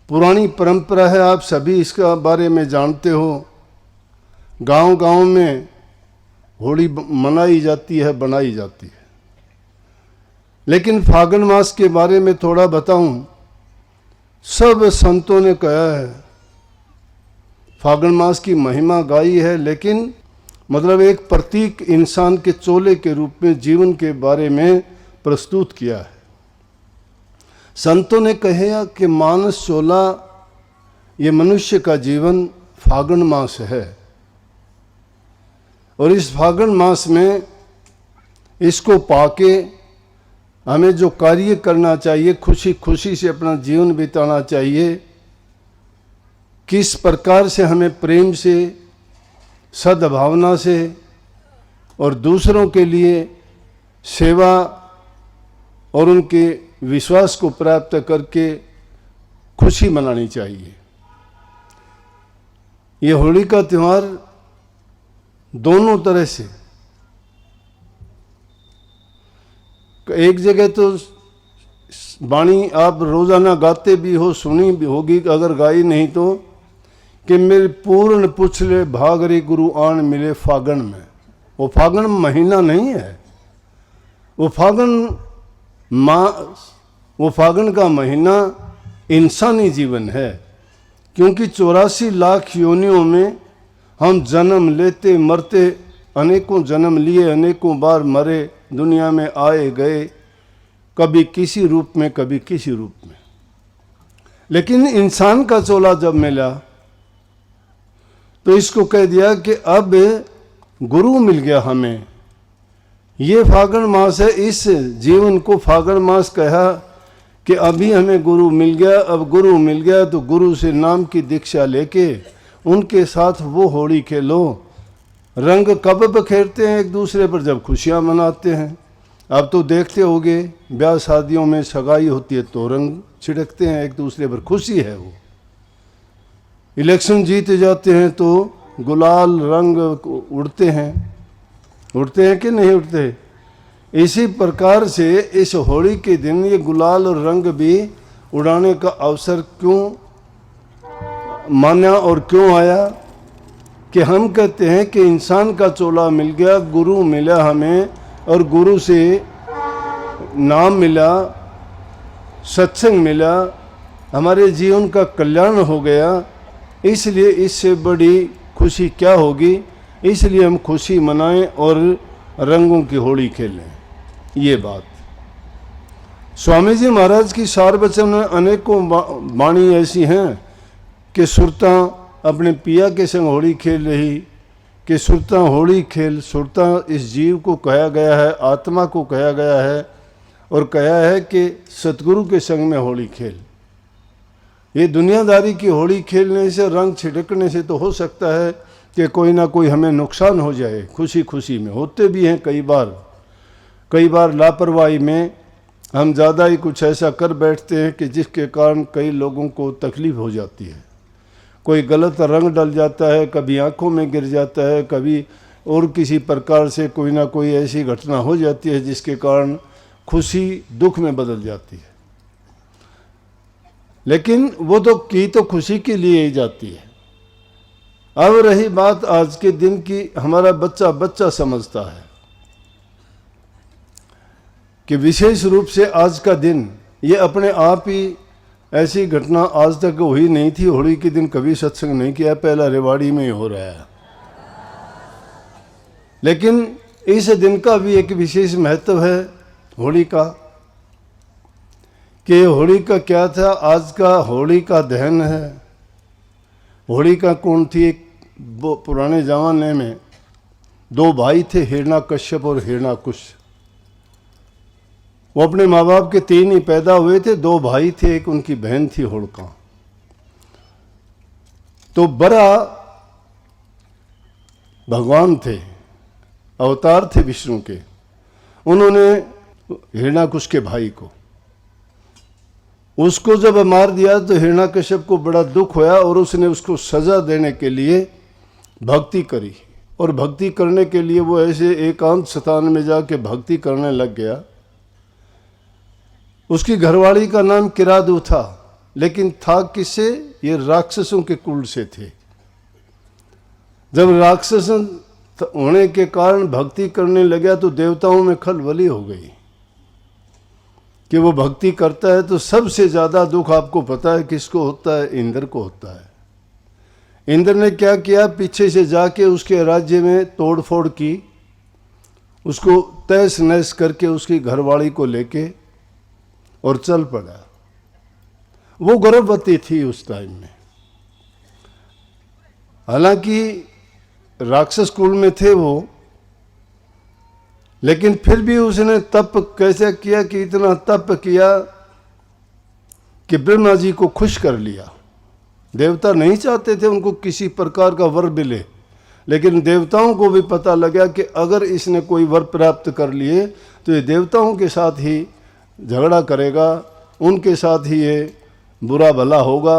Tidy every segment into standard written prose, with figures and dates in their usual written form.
पुरानी परंपरा है, आप सभी इसका बारे में जानते हो। गांव गांव में होली मनाई जाती है, बनाई जाती है। लेकिन फागुन मास के बारे में थोड़ा बताऊं। सब संतों ने कहा है, फागुन मास की महिमा गाई है, लेकिन मतलब एक प्रतीक इंसान के चोले के रूप में जीवन के बारे में प्रस्तुत किया है। संतों ने कहा कि मानस चोला, ये मनुष्य का जीवन फागुन मास है, और इस फागुन मास में इसको पाके हमें जो कार्य करना चाहिए, खुशी खुशी से अपना जीवन बिताना चाहिए। किस प्रकार से हमें प्रेम से, सद्भावना से और दूसरों के लिए सेवा और उनके विश्वास को प्राप्त करके खुशी मनानी चाहिए। ये होली का त्यौहार दोनों तरह से, एक जगह तो वाणी आप रोजाना गाते भी हो, सुनी भी होगी, अगर गाई नहीं तो, कि मेरे पूर्ण पुछले भाग रे गुरु आन मिले फागुन में। वो फागुन महीना नहीं है, वो फागुन का महीना इंसानी जीवन है। क्योंकि 84 लाख योनियों में हम जन्म लेते मरते, अनेकों जन्म लिए, अनेकों बार मरे, दुनिया में आए गए, कभी किसी रूप में, कभी किसी रूप में। लेकिन इंसान का चोला जब मिला तो इसको कह दिया कि अब गुरु मिल गया हमें। ये फागुन मास है, इस जीवन को फागुन मास कहा कि अभी हमें गुरु मिल गया। अब गुरु मिल गया तो गुरु से नाम की दीक्षा लेके उनके साथ वो होली खेलो। रंग कब बखेरते हैं एक दूसरे पर? जब खुशियां मनाते हैं। अब तो देखते होगे ब्याह शादियों में सगाई होती है तो रंग छिड़कते हैं एक दूसरे पर, खुशी है वो। इलेक्शन जीते जाते हैं तो गुलाल रंग उड़ते हैं कि नहीं उड़ते? इसी प्रकार से इस होली के दिन ये गुलाल और रंग भी उड़ाने का अवसर क्यों माना और क्यों आया? कि हम कहते हैं कि इंसान का चोला मिल गया, गुरु मिला हमें, और गुरु से नाम मिला, सत्संग मिला, हमारे जीवन का कल्याण हो गया। इसलिए इससे बड़ी खुशी क्या होगी? इसलिए हम खुशी मनाएं और रंगों की होली खेलें। ये बात स्वामी जी महाराज की सार बचन में अनेकों वाणी ऐसी हैं कि सुरता अपने पिया के संग होली खेल रही, कि सुरता होली खेल। सुरता इस जीव को कहा गया है, आत्मा को कहा गया है, और कहा है कि सतगुरु के संग में होली खेल। ये दुनियादारी की होली खेलने से, रंग छिड़कने से तो हो सकता है कि कोई ना कोई हमें नुकसान हो जाए। खुशी खुशी में होते भी हैं कई बार लापरवाही में हम ज़्यादा ही कुछ ऐसा कर बैठते हैं कि जिसके कारण कई लोगों को तकलीफ हो जाती है। कोई गलत रंग डल जाता है, कभी आंखों में गिर जाता है, कभी और किसी प्रकार से कोई ना कोई ऐसी घटना हो जाती है जिसके कारण खुशी दुख में बदल जाती है। लेकिन वो तो खुशी के लिए ही जाती है। अब रही बात आज के दिन की, हमारा बच्चा समझता है कि विशेष रूप से आज का दिन ये अपने आप ही, ऐसी घटना आज तक हुई नहीं थी। होली के दिन कभी सत्संग नहीं किया, पहला रेवाड़ी में ही हो रहा है। लेकिन इस दिन का भी एक विशेष महत्व है होली का, कि होली का क्या था। आज का होली का दहन है। होली का कौन थी? एक पुराने जमाने में दो भाई थे, हिरण्याकश्यप और हिरण्याकुश। वो अपने माँ बाप के 3 ही पैदा हुए थे, 2 भाई थे, एक उनकी बहन थी होलिका। तो बड़ा भगवान थे, अवतार थे विष्णु के। उन्होंने हिरण्याकुश के भाई को, उसको जब मार दिया तो हिरण्याकश्यप को बड़ा दुख होया और उसने उसको सजा देने के लिए भक्ति करी। और भक्ति करने के लिए वो ऐसे एकांत स्थान में जाके भक्ति करने लग गया। उसकी घरवाली का नाम किरादू था, लेकिन था किससे? ये राक्षसों के कुल से थे। जब राक्षस होने के कारण भक्ति करने लगा तो देवताओं में खलबली हो गई कि वो भक्ति करता है तो सबसे ज़्यादा दुख आपको पता है किसको होता है? इंद्र को होता है। इंद्र ने क्या किया? पीछे से जाके उसके राज्य में तोड़फोड़ की, उसको तहस नहस करके उसकी घरवाली को लेके और चल पड़ा। वो गर्भवती थी उस टाइम में। हालांकि राक्षस कुल में थे वो, लेकिन फिर भी उसने तप कैसे किया कि इतना तप किया कि ब्रह्मा जी को खुश कर लिया। देवता नहीं चाहते थे उनको किसी प्रकार का वर मिले, लेकिन देवताओं को भी पता लगा कि अगर इसने कोई वर प्राप्त कर लिए तो ये देवताओं के साथ ही झगड़ा करेगा, उनके साथ ही ये बुरा भला होगा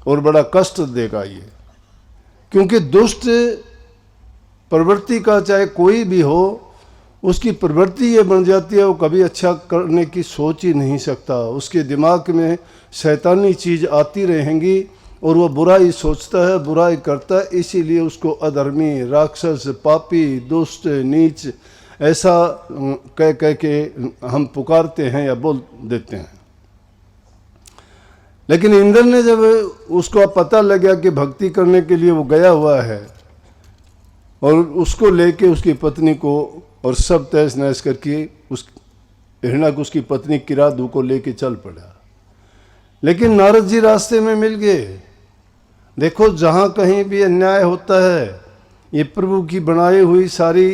और बड़ा कष्ट देगा ये। क्योंकि दुष्ट प्रवृत्ति का चाहे कोई भी हो, उसकी प्रवृत्ति ये बन जाती है, वो कभी अच्छा करने की सोच ही नहीं सकता। उसके दिमाग में शैतानी चीज़ आती रहेंगी और वो बुराई सोचता है, बुराई करता है। इसीलिए उसको अधर्मी, राक्षस, पापी, दुष्ट, नीच ऐसा कह कह के हम पुकारते हैं या बोल देते हैं। लेकिन इंद्र ने जब उसको पता लगा कि भक्ति करने के लिए वो गया हुआ है और उसको लेके उसकी पत्नी को और सब तहस नहस करके उस हिरण्यक उसकी पत्नी किरादू को लेके चल पड़ा। लेकिन नारद जी रास्ते में मिल गए। देखो, जहाँ कहीं भी अन्याय होता है, ये प्रभु की बनाई हुई सारी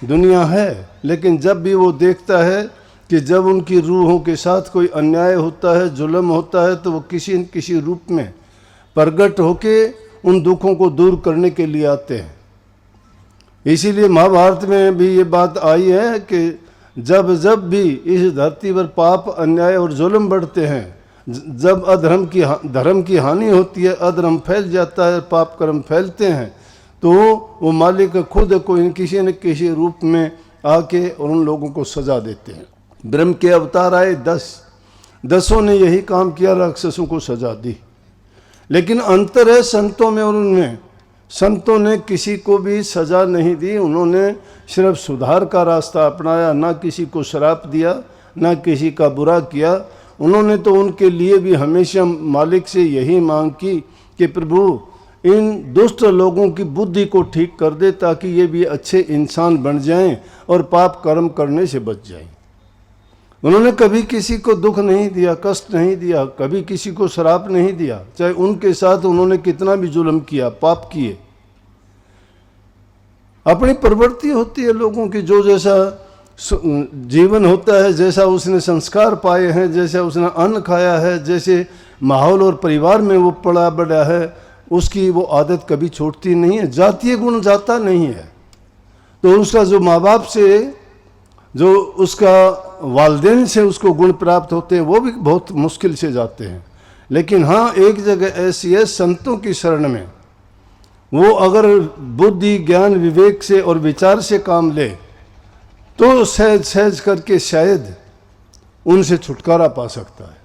दुनिया है, लेकिन जब भी वो देखता है कि जब उनकी रूहों के साथ कोई अन्याय होता है, जुल्म होता है, तो वो किसी न किसी रूप में प्रगट होके उन दुखों को दूर करने के लिए आते हैं। इसीलिए महाभारत में भी ये बात आई है कि जब जब भी इस धरती पर पाप, अन्याय और जुल्म बढ़ते हैं, जब धर्म की हानि होती है, अधर्म फैल जाता है, पाप कर्म फैलते हैं, तो वो मालिक खुद कोई किसी न किसी रूप में आके और उन लोगों को सजा देते हैं। ब्रह्म के अवतार आए 10 ने यही काम किया, राक्षसों को सजा दी। लेकिन अंतर है संतों में और उनमें। संतों ने किसी को भी सजा नहीं दी, उन्होंने सिर्फ सुधार का रास्ता अपनाया, ना किसी को श्राप दिया, ना किसी का बुरा किया। उन्होंने तो उनके लिए भी हमेशा मालिक से यही मांग की कि प्रभु इन दुष्ट लोगों की बुद्धि को ठीक कर दे, ताकि ये भी अच्छे इंसान बन जाएं और पाप कर्म करने से बच जाएं। उन्होंने कभी किसी को दुख नहीं दिया, कष्ट नहीं दिया, कभी किसी को श्राप नहीं दिया, चाहे उनके साथ उन्होंने कितना भी जुल्म किया, पाप किए। अपनी प्रवृत्ति होती है लोगों की, जो जैसा जीवन होता है, जैसा उसने संस्कार पाए हैं, जैसा उसने अन्न खाया है, जैसे माहौल और परिवार में वो पला बढ़ा है, उसकी वो आदत कभी छूटती नहीं है। जातीय गुण जाता नहीं है, तो उसका जो माँ बाप से, जो उसका वालिदैन से उसको गुण प्राप्त होते हैं, वो भी बहुत मुश्किल से जाते हैं। लेकिन हाँ, एक जगह ऐसी है, संतों की शरण में वो अगर बुद्धि, ज्ञान, विवेक से और विचार से काम ले तो सहज सहज करके शायद उनसे छुटकारा पा सकता है।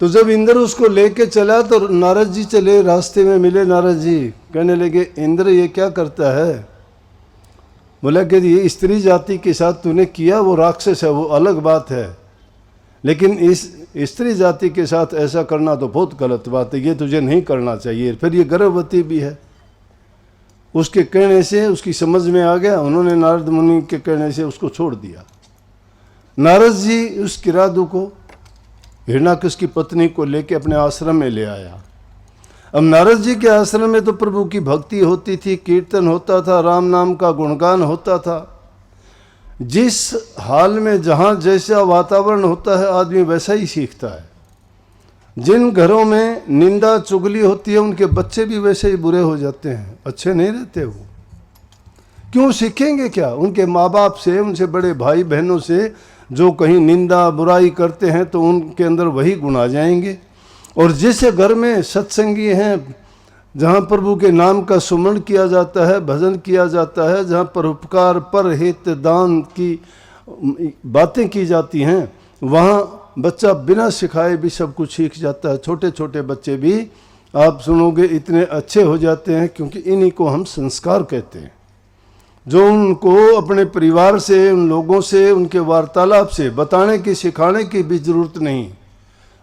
तो जब इंद्र उसको लेके चला तो नारद जी चले, रास्ते में मिले। नारद जी कहने लगे, इंद्र ये क्या करता है? बोला कि ये स्त्री जाति के साथ तूने किया, वो राक्षस है, वो अलग बात है, लेकिन इस स्त्री जाति के साथ ऐसा करना तो बहुत गलत बात है, ये तुझे नहीं करना चाहिए। फिर ये गर्भवती भी है। उसके कहने से उसकी समझ में आ गया, उन्होंने नारद मुनि के कहने से उसको छोड़ दिया। नारद जी उस किरादू को, हिरण्याकश की पत्नी को लेके अपने आश्रम में ले आया। अब नारद जी के आश्रम में तो प्रभु की भक्ति होती थी, कीर्तन होता था, राम नाम का गुणगान होता था। जिस हाल में जहाँ जैसा वातावरण होता है, आदमी वैसा ही सीखता है। जिन घरों में निंदा चुगली होती है, उनके बच्चे भी वैसे ही बुरे हो जाते हैं, अच्छे नहीं रहते वो। क्यों सीखेंगे क्या? उनके माँ बाप से, उनसे बड़े भाई बहनों से जो कहीं निंदा बुराई करते हैं तो उनके अंदर वही गुण आ जाएंगे। और जिस घर में सत्संगी हैं, जहाँ प्रभु के नाम का सुमरण किया जाता है, भजन किया जाता है, जहाँ परोपकार, परहित, दान की बातें की जाती हैं, वहाँ बच्चा बिना सिखाए भी सब कुछ सीख जाता है। छोटे छोटे बच्चे भी आप सुनोगे इतने अच्छे हो जाते हैं, क्योंकि इन्हीं को हम संस्कार कहते हैं, जो उनको अपने परिवार से, उन लोगों से, उनके वार्तालाप से बताने की, सिखाने की भी जरूरत नहीं,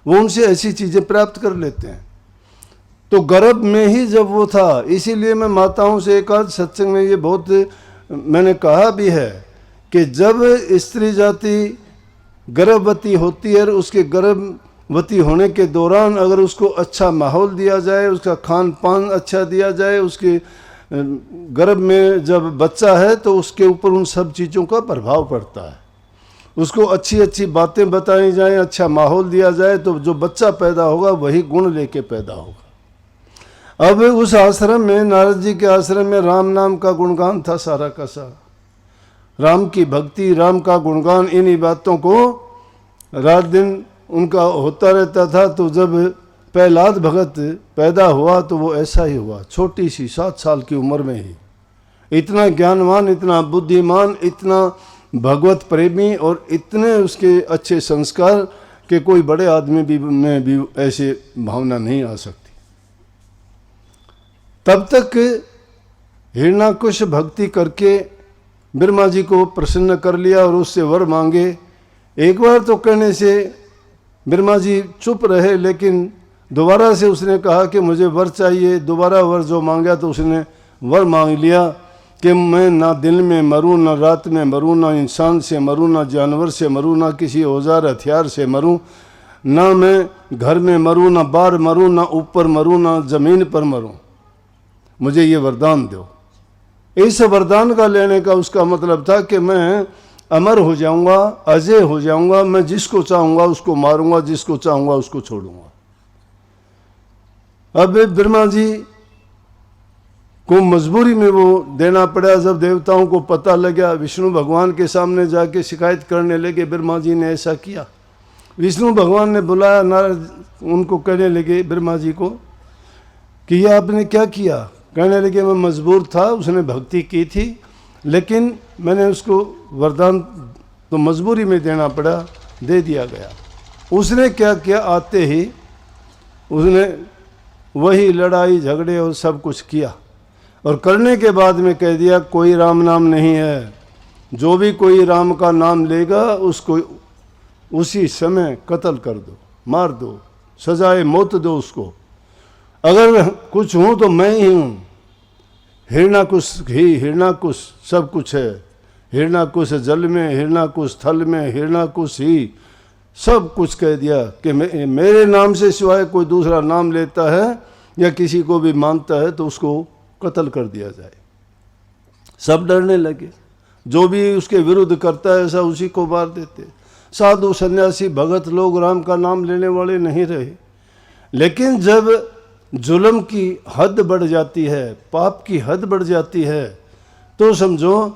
वो उनसे ऐसी चीज़ें प्राप्त कर लेते हैं। तो गर्भ में ही जब वो था, इसीलिए मैं माताओं से एक आध सत्संग में ये बहुत मैंने कहा भी है कि जब स्त्री जाति गर्भवती होती है, उसके गर्भवती होने के दौरान अगर उसको अच्छा माहौल दिया जाए, उसका खान पान अच्छा दिया जाए, उसके गर्भ में जब बच्चा है तो उसके ऊपर उन सब चीज़ों का प्रभाव पड़ता है। उसको अच्छी अच्छी बातें बताई जाएं, अच्छा माहौल दिया जाए, तो जो बच्चा पैदा होगा वही गुण लेके पैदा होगा। अब उस आश्रम में, नारद जी के आश्रम में राम नाम का गुणगान था सारा का सारा, राम की भक्ति, राम का गुणगान, इन्हीं बातों को रात दिन उनका होता रहता था। तो जब प्रहलाद भगत पैदा हुआ तो वो ऐसा ही हुआ, छोटी सी 7 साल की उम्र में ही, इतना ज्ञानवान, इतना बुद्धिमान, इतना भगवत प्रेमी और इतने उसके अच्छे संस्कार कि कोई बड़े आदमी भी में भी ऐसे भावना नहीं आ सकती। तब तक हिरण्याकुश भक्ति करके ब्रह्मा जी को प्रसन्न कर लिया और उससे वर मांगे। एक बार तो कहने से ब्रह्मा जी चुप रहे, लेकिन दोबारा से उसने कहा कि मुझे वर चाहिए। दोबारा वर जो मांगा तो उसने वर मांग लिया कि मैं ना दिन में मरूं, ना रात में मरूं, ना इंसान से मरूं, ना जानवर से मरूं, ना किसी औजार हथियार से मरूं, ना मैं घर में मरूं, ना बाहर मरूं, ना ऊपर मरूं, ना ज़मीन पर मरूं, मुझे ये वरदान दो। इस वरदान का लेने का उसका मतलब था कि मैं अमर हो जाऊंगा, अजय हो जाऊंगा, मैं जिसको चाहूंगा उसको मारूंगा, जिसको चाहूंगा उसको छोड़ूंगा। अब ब्रह्मा जी को मजबूरी में वो देना पड़ा। जब देवताओं को पता लगा, विष्णु भगवान के सामने जाके शिकायत करने लगे, ब्रह्मा जी ने ऐसा किया। विष्णु भगवान ने बुलाया, नारद उनको कहने लगे ब्रह्मा जी को कि ये आपने क्या किया। कहने लगे मैं मजबूर था, उसने भक्ति की थी, लेकिन मैंने उसको वरदान तो मजबूरी में देना पड़ा, दे दिया गया। उसने क्या किया, आते ही उसने वही लड़ाई झगड़े और सब कुछ किया, और करने के बाद में कह दिया कोई राम नाम नहीं है, जो भी कोई राम का नाम लेगा उसको उसी समय कत्ल कर दो, मार दो, सजाए मौत दो उसको। अगर कुछ हूँ तो मैं ही हूँ, हिरण्याकुश ही, हिरण्याकुश सब कुछ है। हिरण्याकुश जल में, हिरण्याकुश थल में, हिरण्याकुश ही सब कुछ कह दिया कि मेरे नाम से सिवाय कोई दूसरा नाम लेता है या किसी को भी मानता है तो उसको कत्ल कर दिया जाए। सब डरने लगे, जो भी उसके विरुद्ध करता है ऐसा उसी को मार देते। साधु सन्यासी भगत लोग राम का नाम लेने वाले नहीं रहे। लेकिन जब जुल्म की हद बढ़ जाती है, पाप की हद बढ़ जाती है, तो समझो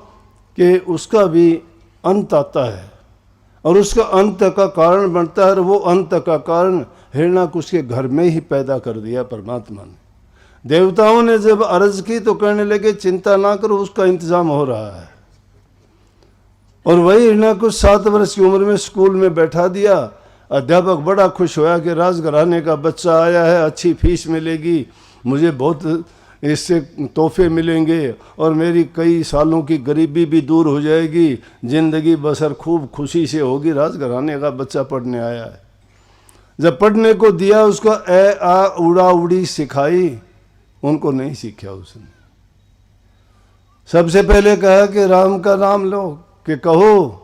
कि उसका भी अंत आता है, और उसका अंत का कारण बनता है। और वो अंत का कारण हिरण्याकुश के घर में ही पैदा कर दिया परमात्मा ने। देवताओं ने जब अर्ज की तो कहने लगे चिंता ना करो, उसका इंतजाम हो रहा है। और वही हिरण्याकुश 7 वर्ष की उम्र में स्कूल में बैठा दिया। अध्यापक बड़ा खुश होया कि राजघराने का बच्चा आया है, अच्छी फीस मिलेगी, मुझे बहुत इससे तोहफे मिलेंगे, और मेरी कई सालों की गरीबी भी दूर हो जाएगी, जिंदगी बसर खूब खुशी से होगी। राजघराने का बच्चा पढ़ने आया है। जब पढ़ने को दिया, उसको ए आ उड़ा उड़ी सिखाई, उनको नहीं सीखा उसने। सबसे पहले कहा कि राम का नाम लो, कि कहो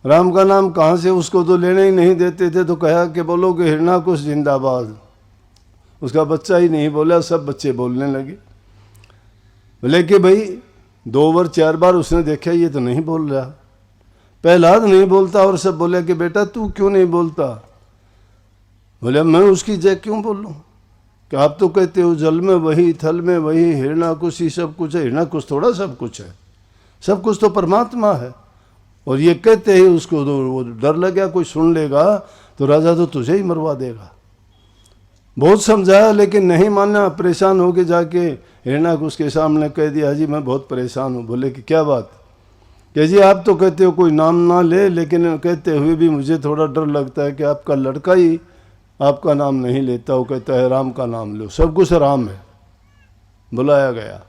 राम का नाम कहाँ से, उसको तो लेने ही नहीं देते थे। तो कहा कि बोलो कि हिरण्याकुश जिंदाबाद। उसका बच्चा ही नहीं बोला, सब बच्चे बोलने लगे। बोले कि भाई 2 बार 4 बार उसने देखा ये तो नहीं बोल रहा। प्रहलाद नहीं बोलता, और सब बोले कि बेटा तू क्यों नहीं बोलता। बोले मैं उसकी जय क्यों बोलूं, कि आप तो कहते हो जल में वही, थल में वही, हिरण्याकुश ही सब कुछ है। हिरण्याकुश थोड़ा सब कुछ है, सब कुछ तो परमात्मा है। और ये कहते ही उसको तो वो डर लग गया, कोई सुन लेगा तो राजा तो तुझे ही मरवा देगा। बहुत समझाया लेकिन नहीं माना। परेशान होके जाके हिरण्याकुश के सामने कह दिया जी मैं बहुत परेशान हूँ। बोले कि क्या बात। कि जी आप तो कहते हो कोई नाम ना ले, लेकिन कहते हुए भी मुझे थोड़ा डर लगता है कि आपका लड़का ही आपका नाम नहीं लेता। वो कहता है राम का नाम लो, सब कुछ राम है। बुलाया गया।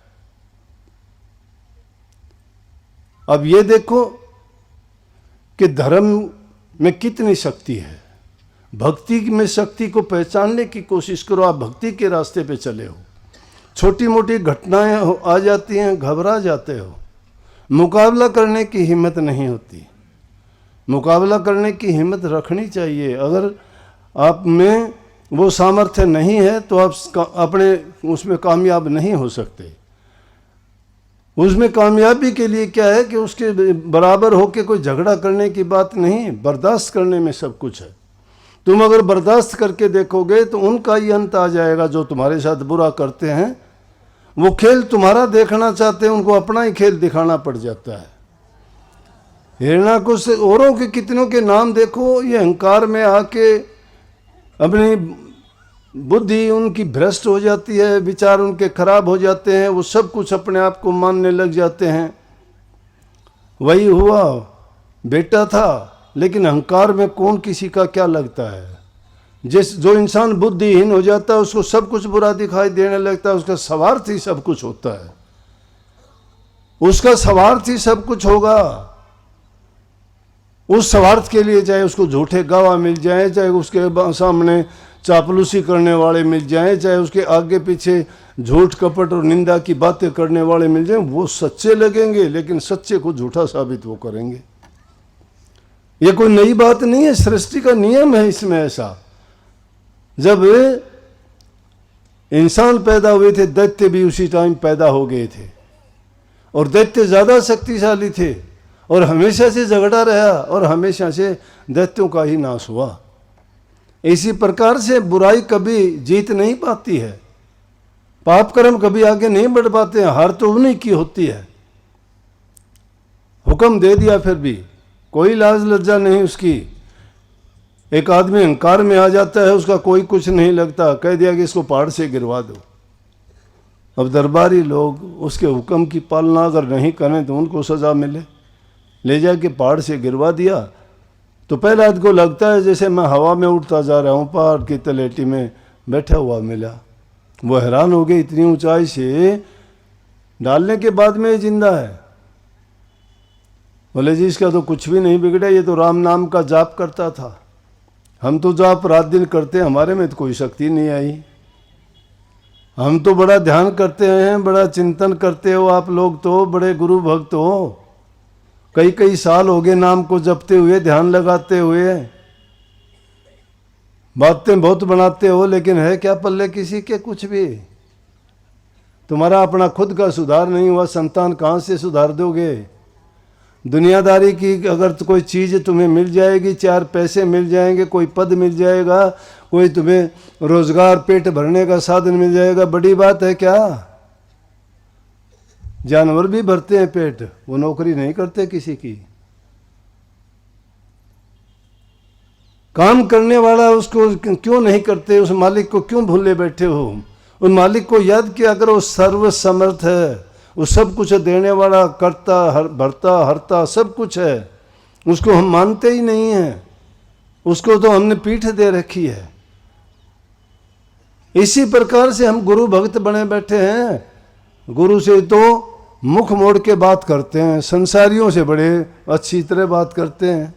अब ये देखो कि धर्म में कितनी शक्ति है। भक्ति में शक्ति को पहचानने की कोशिश करो। आप भक्ति के रास्ते पे चले हो, छोटी मोटी घटनाएं आ जाती हैं, घबरा जाते हो, मुकाबला करने की हिम्मत नहीं होती। मुकाबला करने की हिम्मत रखनी चाहिए। अगर आप में वो सामर्थ्य नहीं है तो आप अपने उसमें कामयाब नहीं हो सकते। उसमें कामयाबी के लिए क्या है कि उसके बराबर होके कोई झगड़ा करने की बात नहीं, बर्दाश्त करने में सब कुछ है। तुम अगर बर्दाश्त करके देखोगे तो उनका ही अंत आ जाएगा जो तुम्हारे साथ बुरा करते हैं। वो खेल तुम्हारा देखना चाहते हैं, उनको अपना ही खेल दिखाना पड़ जाता है। हिरण्याकुश औरों के कितनों के नाम देखो, ये अहंकार में आके अपनी बुद्धि उनकी भ्रष्ट हो जाती है, विचार उनके खराब हो जाते हैं, वो सब कुछ अपने आप को मानने लग जाते हैं। वही हुआ, बेटा था, लेकिन अहंकार में कौन किसी का क्या लगता है। जो इंसान बुद्धिहीन हो जाता है उसको सब कुछ बुरा दिखाई देने लगता है। उसका स्वार्थ ही सब कुछ होता है, उसका स्वार्थ ही सब कुछ होगा। उस स्वार्थ के लिए चाहे उसको झूठे गवाह मिल जाए, चाहे उसके सामने चापलूसी करने वाले मिल जाएं, चाहे उसके आगे पीछे झूठ कपट और निंदा की बातें करने वाले मिल जाएं, वो सच्चे लगेंगे, लेकिन सच्चे को झूठा साबित वो करेंगे। ये कोई नई बात नहीं है, सृष्टि का नियम है इसमें ऐसा। जब इंसान पैदा हुए थे, दैत्य भी उसी टाइम पैदा हो गए थे, और दैत्य ज्यादा शक्तिशाली थे, और हमेशा से झगड़ा रहा, और हमेशा से दैत्यों का ही नाश हुआ। इसी प्रकार से बुराई कभी जीत नहीं पाती है, पाप कर्म कभी आगे नहीं बढ़ पाते हैं, हार तो उन्हीं की होती है। हुक्म दे दिया फिर भी कोई लाज लज्जा नहीं उसकी। एक आदमी अहंकार में आ जाता है, उसका कोई कुछ नहीं लगता, कह दिया कि इसको पहाड़ से गिरवा दो। अब दरबारी लोग उसके हुक्म की पालना अगर नहीं करें तो उनको सजा मिले। ले जाके पहाड़ से गिरवा दिया तो पहले आदमी को लगता है जैसे मैं हवा में उड़ता जा रहा हूँ, पहाड़ की तलेटी में बैठा हुआ मिला। वो हैरान हो गए, इतनी ऊंचाई से डालने के बाद में जिंदा है। बोले जी इसका तो कुछ भी नहीं बिगड़ा, ये तो राम नाम का जाप करता था। हम तो जाप रात दिन करते, हमारे में तो कोई शक्ति नहीं आई। हम तो बड़ा ध्यान करते हैं, बड़ा चिंतन करते हो, आप लोग तो बड़े गुरु भक्त हो, कई कई साल हो गए नाम को जपते हुए, ध्यान लगाते हुए, बातें बहुत बनाते हो, लेकिन है क्या पल्ले किसी के कुछ भी। तुम्हारा अपना खुद का सुधार नहीं हुआ, संतान कहाँ से सुधार दोगे। दुनियादारी की अगर तो कोई चीज़ तुम्हें मिल जाएगी, चार पैसे मिल जाएंगे, कोई पद मिल जाएगा, कोई तुम्हें रोजगार पेट भरने का साधन मिल जाएगा, बड़ी बात है क्या। जानवर भी भरते हैं पेट, वो नौकरी नहीं करते किसी की। काम करने वाला उसको क्यों नहीं करते, उस मालिक को क्यों भूले बैठे हो। उन मालिक को याद किया करो, सर्व समर्थ है, वो सब कुछ देने वाला, करता भरता हरता सब कुछ है। उसको हम मानते ही नहीं हैं, उसको तो हमने पीठ दे रखी है। इसी प्रकार से हम गुरु भक्त बने बैठे हैं। गुरु से तो मुख मोड़ के बात करते हैं, संसारियों से बड़े अच्छी तरह बात करते हैं।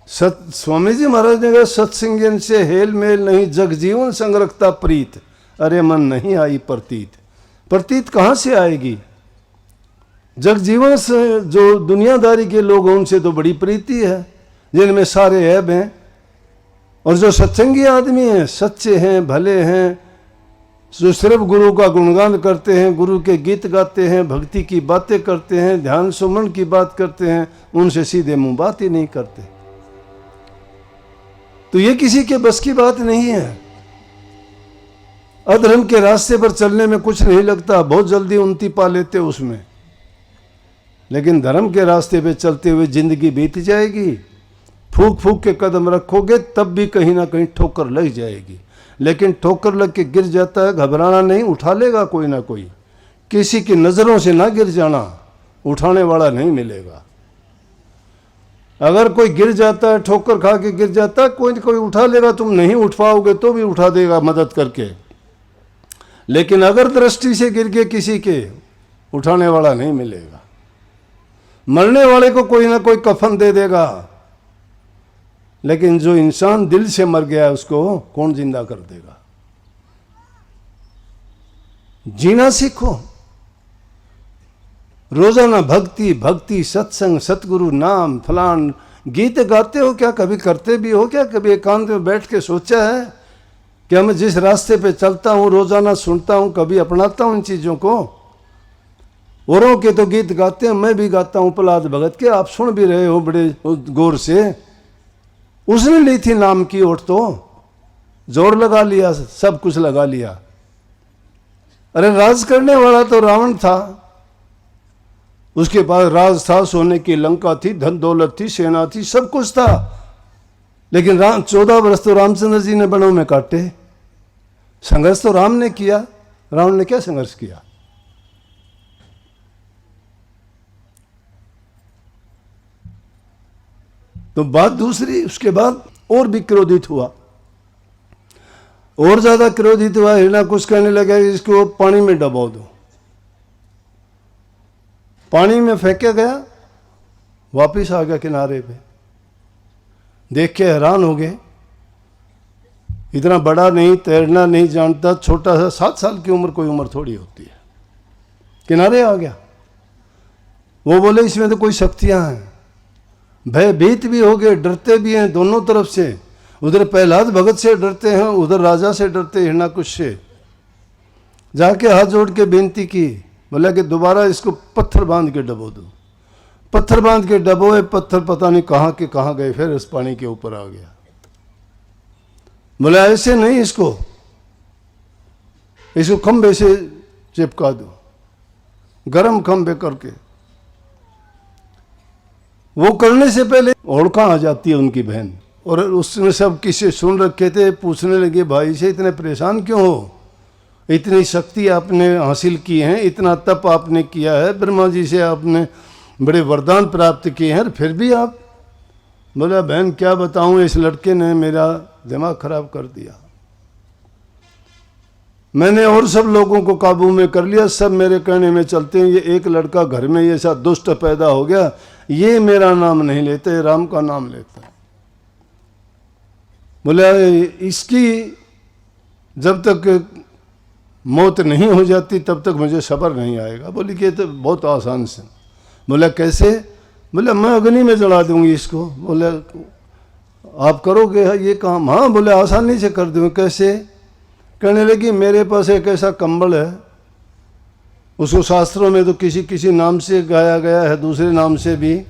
स्वामी जी महाराज ने कहा, सत्संगन से हेल मेल नहीं, जग जीवन संग रखता प्रीत, अरे मन नहीं आई प्रतीत। प्रतीत कहाँ से आएगी। जग जीवन से जो दुनियादारी के लोग हैं उनसे तो बड़ी प्रीति है, जिनमें सारे ऐब हैं। और जो सत्संगी आदमी हैं, सच्चे हैं, भले हैं, जो सिर्फ गुरु का गुणगान करते हैं, गुरु के गीत गाते हैं, भक्ति की बातें करते हैं, ध्यान सुमन की बात करते हैं, उनसे सीधे मुंह बात ही नहीं करते। तो ये किसी के बस की बात नहीं है। अधर्म के रास्ते पर चलने में कुछ नहीं लगता, बहुत जल्दी उन्नति पा लेते उसमें, लेकिन धर्म के रास्ते पे चलते हुए जिंदगी बीत जाएगी। फूक फूक के कदम रखोगे तब भी कहीं ना कहीं ठोकर लग जाएगी, लेकिन ठोकर लग के गिर जाता है, घबराना नहीं, उठा लेगा कोई ना कोई। किसी की नज़रों से ना गिर जाना, उठाने वाला नहीं मिलेगा। अगर कोई गिर जाता है, ठोकर खा के गिर जाता है, कोई न कोई उठा लेगा, तुम नहीं उठ पाओगे तो भी उठा देगा मदद करके। लेकिन अगर दृष्टि से गिर के किसी के, उठाने वाला नहीं मिलेगा। मरने वाले को कोई ना कोई कफन दे देगा, लेकिन जो इंसान दिल से मर गया है उसको कौन जिंदा कर देगा। जीना सीखो। रोजाना भक्ति भक्ति, सत्संग, सतगुरु, नाम, फलान। गीत गाते हो क्या? कभी करते भी हो क्या? कभी एकांत में बैठ के सोचा है कि मैं जिस रास्ते पे चलता हूँ, रोजाना सुनता हूँ, कभी अपनाता हूँ इन चीजों को? औरों के तो गीत गाते हैं, मैं भी गाता हूँ प्रहलाद भगत के, आप सुन भी रहे हो बड़े गौर से। उसने ली थी नाम की ओट, तो जोर लगा लिया, सब कुछ लगा लिया। अरे राज करने वाला तो रावण था, उसके पास राज था, सोने की लंका थी, धन दौलत थी, सेना थी, सब कुछ था। लेकिन 14 वर्ष तो रामचंद्र जी ने बनों में काटे। संघर्ष तो राम ने किया, रावण ने क्या संघर्ष किया? तो बात दूसरी, उसके बाद और भी क्रोधित हुआ, और ज्यादा क्रोधित हुआ। हिरण्याकुश कहने लगा इसको पानी में डबो दो। पानी में फेंका गया, वापिस आ गया किनारे पे। देख के हैरान हो गए, इतना बड़ा नहीं, तैरना नहीं जानता, छोटा सा, 7 साल की उम्र कोई उम्र थोड़ी होती है, किनारे आ गया। वो बोले इसमें तो कोई शक्तियां हैं। भयभीत भी हो गए, डरते भी हैं दोनों तरफ से। उधर प्रहलाद भगत से डरते हैं, उधर राजा से डरते, हिरण्याकुश से। जाके हाथ जोड़ के बेनती की, बोला कि दोबारा इसको पत्थर बांध के डबो दो। पत्थर बांध के डबोए, पत्थर पता नहीं कहाँ के कहाँ गए, फिर इस पानी के ऊपर आ गया। बोला ऐसे नहीं, इसको खंबे से चिपका दो, गरम खंबे करके। वो करने से पहले होड़का आ जाती है उनकी बहन, और उसने सब किसी सुन रखे थे, पूछने लगे भाई से इतने परेशान क्यों हो? इतनी शक्ति आपने हासिल की है, इतना तप आपने किया है, ब्रह्मा जी से आपने बड़े वरदान प्राप्त किए हैं, फिर भी आप? बोला बहन क्या बताऊं, इस लड़के ने मेरा दिमाग खराब कर दिया। मैंने और सब लोगों को काबू में कर लिया, सब मेरे कहने में चलते हैं। ये एक लड़का घर में ये सा दुष्ट पैदा हो गया, ये मेरा नाम नहीं लेते, राम का नाम लेता है। बोला इसकी जब तक मौत नहीं हो जाती तब तक मुझे सब्र नहीं आएगा। बोली कि तो बहुत आसान से। बोला कैसे? बोला मैं अग्नि में जला दूंगी इसको। बोले आप करोगे ये काम? हाँ। बोले आसानी से कर दूँ। कैसे? कहने लगी मेरे पास एक ऐसा कंबल है, उसको शास्त्रों में तो किसी किसी नाम से गाया गया है, दूसरे नाम से भी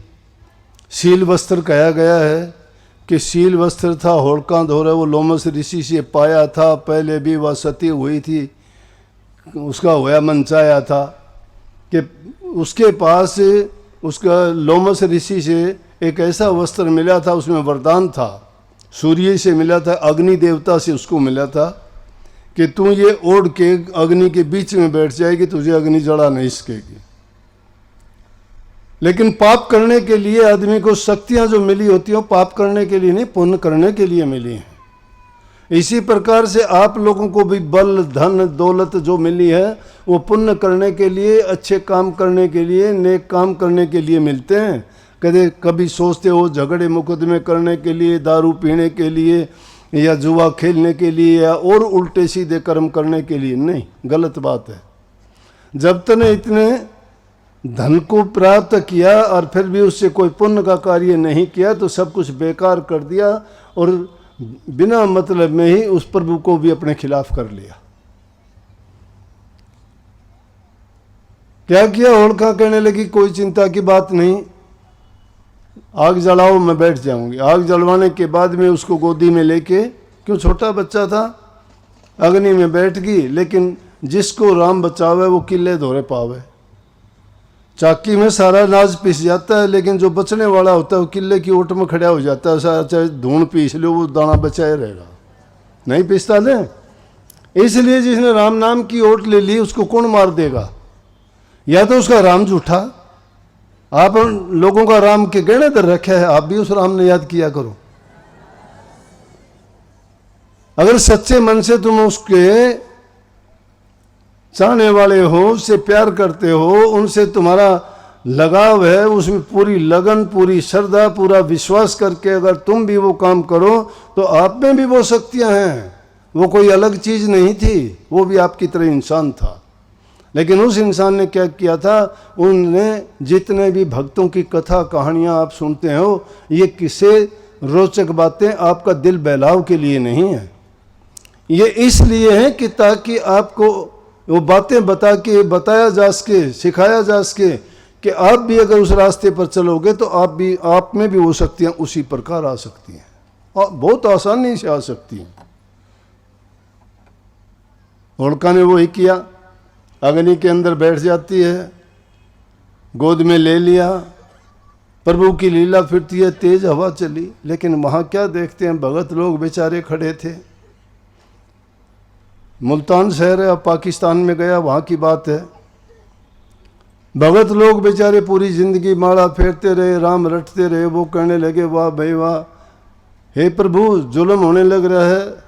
शील वस्त्र कहा गया है कि शील वस्त्र था, होड़का धोरा, वो लोमस ऋषि से पाया था। पहले भी वह सती हुई थी, उसका होया मनचाया था कि उसके पास उसका लोमस ऋषि से एक ऐसा वस्त्र मिला था, उसमें वरदान था, सूर्य से मिला था, अग्नि देवता से उसको मिला था कि तू ये ओढ़ के अग्नि के बीच में बैठ जाएगी, तुझे अग्नि जला नहीं सकेगी। लेकिन पाप करने के लिए आदमी को शक्तियां जो मिली होती हैं, पाप करने के लिए नहीं, पुण्य करने के लिए मिली हैं। इसी प्रकार से आप लोगों को भी बल, धन, दौलत जो मिली है वो पुण्य करने के लिए, अच्छे काम करने के लिए, नेक काम करने के लिए मिलते हैं। कभी सोचते हो झगड़े मुकदमे करने के लिए, दारू पीने के लिए, या जुआ खेलने के लिए, या और उल्टे सीधे कर्म करने के लिए? नहीं, गलत बात है। जब तने इतने धन को प्राप्त किया और फिर भी उससे कोई पुण्य का कार्य नहीं किया तो सब कुछ बेकार कर दिया, और बिना मतलब में ही उस प्रभु को भी अपने खिलाफ कर लिया। क्या किया? होड़का कहने लगी कोई चिंता की बात नहीं, आग जलाओ, मैं बैठ जाऊंगी। आग जलवाने के बाद में उसको गोदी में लेके, क्यों छोटा बच्चा था, अग्नि में बैठ गई। लेकिन जिसको राम बचावे वो किले धोरे पावे। चाकी में सारा अनाज पिस जाता है, लेकिन जो बचने वाला होता है वो किले की ओट में खड़ा हो जाता है। चाहे धूण पीस लो, वो दाना बचाए रहेगा, नहीं पिसता ले। इसलिए जिसने राम नाम की ओट ले ली उसको कौन मार देगा? या तो उसका राम झूठा, आप लोगों का राम के गहने दर रखा है, आप भी उस राम ने याद किया करो। अगर सच्चे मन से तुम उसके चाहने वाले हो, उससे प्यार करते हो, उनसे तुम्हारा लगाव है, उसमें पूरी लगन, पूरी श्रद्धा, पूरा विश्वास करके अगर तुम भी वो काम करो तो आप में भी वो शक्तियां हैं। वो कोई अलग चीज नहीं थी, वो भी आपकी तरह इंसान था। लेकिन उस इंसान ने क्या किया था, उनने जितने भी भक्तों की कथा कहानियां आप सुनते हो, ये किस्से रोचक बातें आपका दिल बहलाव के लिए नहीं है, ये इसलिए है कि ताकि आपको वो बातें बताया जा सके, सिखाया जा सके कि आप भी अगर उस रास्ते पर चलोगे तो आप में भी वो शक्तियां उसी प्रकार आ सकती हैं और बहुत आसानी से आ सकती हैं। होलिका ने वही किया, अग्नि के अंदर बैठ जाती है, गोद में ले लिया, प्रभु की लीला फिरती है, तेज हवा चली। लेकिन वहाँ क्या देखते हैं, भगत लोग बेचारे खड़े थे। मुल्तान शहर है, अब पाकिस्तान में गया, वहाँ की बात है। भगत लोग बेचारे पूरी जिंदगी माला फेरते रहे, राम रटते रहे। वो कहने लगे, वाह भाई वाह, हे प्रभु, जुल्म होने लग रहा है।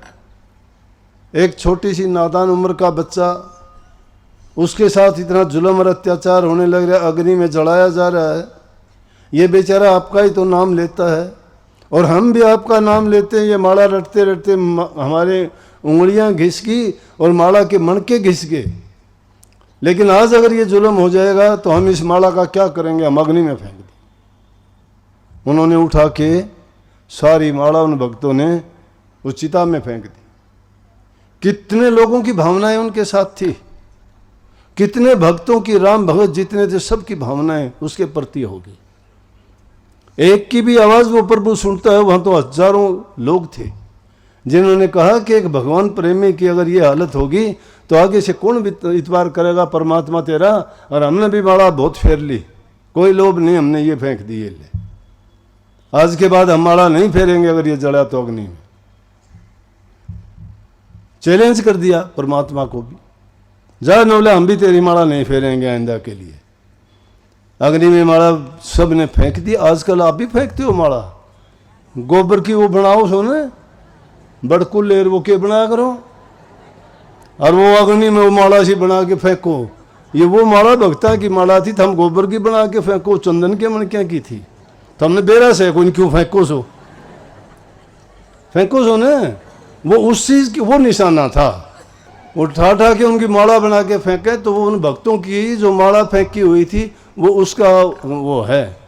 एक छोटी सी नादान उम्र का बच्चा, उसके साथ इतना जुल्म और अत्याचार होने लग रहा है, अग्नि में जलाया जा रहा है। ये बेचारा आपका ही तो नाम लेता है और हम भी आपका नाम लेते हैं। ये माला रटते रटते हमारे उंगलियां घिस गई और माला के मणके घिस गए। लेकिन आज अगर ये जुल्म हो जाएगा तो हम इस माला का क्या करेंगे, हम अग्नि में फेंक दें। उन्होंने उठा के सारी माला उन भक्तों ने उस चिता में फेंक दी। कितने लोगों की भावनाएं उनके साथ थी, कितने भक्तों की, राम भगत जितने थे सबकी भावनाएं उसके प्रति होगी। एक की भी आवाज वो प्रभु सुनता है। वहां तो हजारों लोग थे जिन्होंने कहा कि एक भगवान प्रेमी की अगर ये हालत होगी तो आगे से कौन इतबार करेगा परमात्मा तेरा। और हमने भी माला बहुत फेर ली, कोई लोभ नहीं, हमने ये फेंक दी, ये ले, आज के बाद हम माला नहीं फेरेंगे अगर ये जला तो अग्नि में। चैलेंज कर दिया परमात्मा को भी, जा नौला, हम भी तेरी माला नहीं फेरेंगे आइंदा के लिए। अग्नि में माला सब ने फेंक दी। आजकल आप भी फेंकते हो माला, गोबर की वो बनाओ सोने बड़कुल लेर वो के बनाया करो और वो अग्नि में वो माला सी बना के फेंको। ये वो माला भक्ता की माला थी, तो हम गोबर की बना के फेंको, चंदन के मणकियां की थी, तो हमने बेरा से कोई क्यों फेंको सो ने। वो उस चीज की वो निशाना था, उठा के उनकी माला बना के फेंके। तो वो उन भक्तों की जो माला फेंकी हुई थी वो उसका वो है,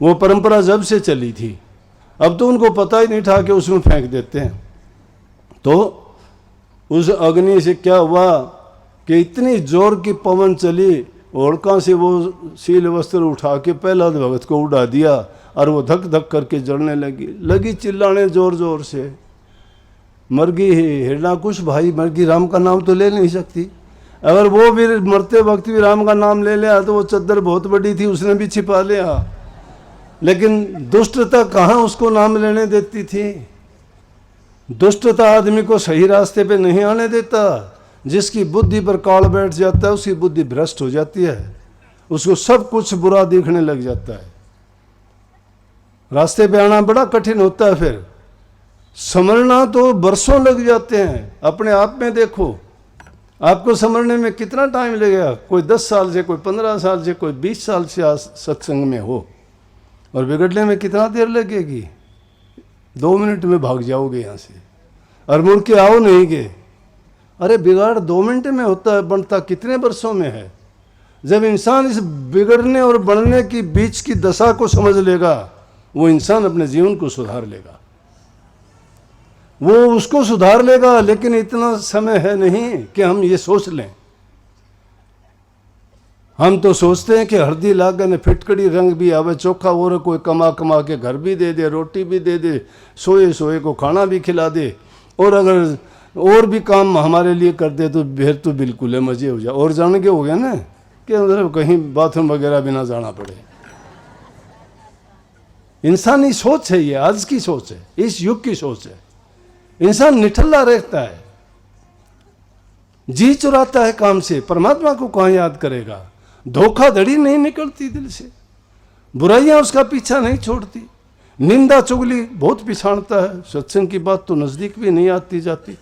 वो परंपरा जब से चली थी। अब तो उनको पता ही नहीं था कि उसमें फेंक देते हैं। तो उस अग्नि से क्या हुआ कि इतनी जोर की पवन चली, होलिका से वो शील वस्त्र उठा के प्रहलाद भगत को उड़ा दिया और वो धक धक करके जलने लगी चिल्लाने जोर जोर से, मर गई हिरणाकुश भाई, मर गई, राम का नाम तो ले नहीं सकती। अगर वो भी मरते वक्त भी राम का नाम ले लिया तो वो चद्दर बहुत बड़ी थी, उसने भी छिपा लिया। लेकिन दुष्टता कहाँ उसको नाम लेने देती थी। दुष्टता आदमी को सही रास्ते पे नहीं आने देता। जिसकी बुद्धि पर काल बैठ जाता है उसकी बुद्धि भ्रष्ट हो जाती है, उसको सब कुछ बुरा दिखने लग जाता है। रास्ते पे आना बड़ा कठिन होता है, फिर समझना तो बरसों लग जाते हैं। अपने आप में देखो, आपको समझने में कितना टाइम लगेगा। कोई 10 साल से, कोई 15 साल से, कोई 20 साल से सत्संग में हो, और बिगड़ने में कितना देर लगेगी। 2 मिनट में भाग जाओगे यहाँ से और मुड़ के आओ नहीं गए। अरे बिगाड़ 2 मिनट में होता है, बनता कितने वर्षों में है। जब इंसान इस बिगड़ने और बनने की बीच की दशा को समझ लेगा, वो इंसान अपने जीवन को सुधार लेगा, वो उसको सुधार लेगा। लेकिन इतना समय है नहीं कि हम ये सोच लें। हम तो सोचते हैं कि हल्दी लागन फिटकड़ी रंग भी आवे, चोखा और कोई कमा के घर भी दे दे, रोटी भी दे दे, सोए को खाना भी खिला दे, और अगर और भी काम हमारे लिए कर दे तो फिर तो बिल्कुल है, मजे हो जाए। और जान के हो गया ना कि मतलब कहीं बाथरूम वगैरह भी ना जाना पड़े। इंसानी सोच है ये, आज की सोच है, इस युग की सोच है। इंसान निठल्ला रहता है, जी चुराता है काम से, परमात्मा को कहाँ याद करेगा। धोखाधड़ी नहीं निकलती दिल से। बुराइयां उसका पीछा नहीं छोड़ती, निंदा चुगली बहुत पिछाड़ता है, सत्संग की बात तो नजदीक भी नहीं आती जाती।